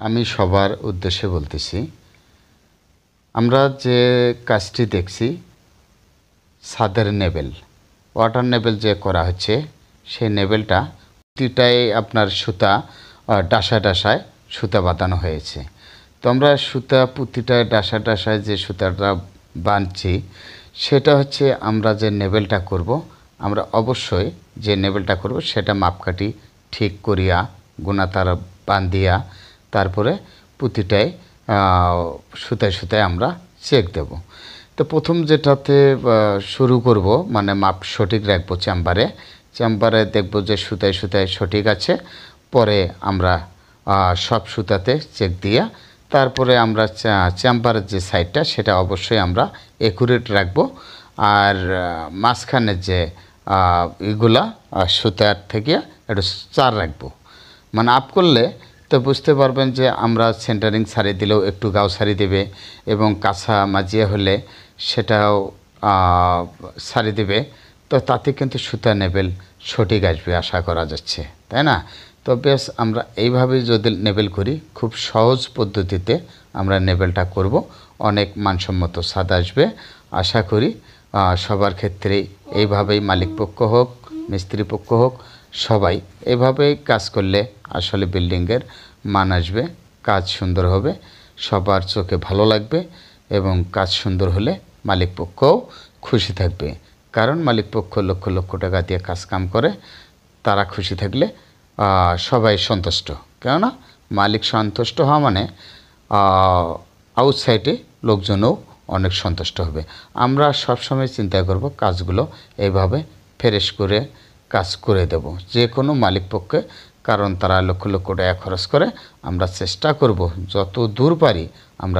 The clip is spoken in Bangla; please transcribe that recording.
আমি সবার উদ্দেশ্যে বলতেছি, আমরা যে কাজটি দেখছি ছাদের নেবেল, ওয়াটার নেবেল যে করা হচ্ছে, সেই নেবেলটা প্রতিটাই আপনার সুতা ডাসায় ডাসায় সুতা বাঁধানো হয়েছে। তো আমরা সুতা প্রতিটা ডাসায় ডাসায় যে সুতাটা বাঁধছি, সেটা হচ্ছে আমরা যে নেবেলটা করব, আমরা অবশ্যই যে নেবেলটা করব সেটা মাপকাঠি ঠিক করিয়া গুণাতার বান্ধিয়া তারপরে প্রতিটায় সুতায় সুতায় আমরা চেক দেব। তো প্রথম যেটাতে শুরু করব, মানে মাপ সঠিক রাখবো চেম্বারে দেখব যে সুতায় সুতায় সঠিক আছে। পরে আমরা সব সুতাতে চেক দিয়া তারপরে আমরা চেম্বারের যে সাইডটা সেটা অবশ্যই আমরা একুরেট রাখবো। আর মাঝখানে যে এগুলা সুতার থেকে একটু চার রাখবো, মানে আপ করলে তো বুঝতে পারবেন যে আমরা সেন্টারিং সারি দিলেও একটু গাও সারি দেবে এবং কাঁচা মাজিয়া হলে সেটাও সারি দেবে। তো তাতে কিন্তু সুতা নেবেল সঠিক আসবে আশা করা যাচ্ছে, তাই না? তো বেশ, আমরা এইভাবে যদি নেবেল করি, খুব সহজ পদ্ধতিতে আমরা নেবেলটা করব, অনেক মানসম্মত স্বাদ আসবে আশা করি। সবার ক্ষেত্রেই এইভাবেই মালিক পক্ষ হোক মিস্ত্রি পক্ষ হোক সবাই এভাবেই কাজ করলে আসলে বিল্ডিংয়ের মান আসবে, কাজ সুন্দর হবে, সবার চোখে ভালো লাগবে এবং কাজ সুন্দর হলে মালিক পক্ষও খুশি থাকবে। কারণ মালিক পক্ষ লক্ষ লক্ষ টাকা দিয়ে কাজ কাম করে, তারা খুশি থাকলে সবাই সন্তুষ্ট। কেননা মালিক সন্তুষ্ট হওয়া মানে আউটসাইডে লোকজনও অনেক সন্তুষ্ট হবে। আমরা সবসময় চিন্তা করব কাজগুলো এইভাবে ফ্রেশ করে কাজ করে দেব যে কোনো মালিক পক্ষে, কারণ তারা লক্ষ লক্ষ টাকা খরচ করে। আমরা চেষ্টা করব যত দূর পারি আমরা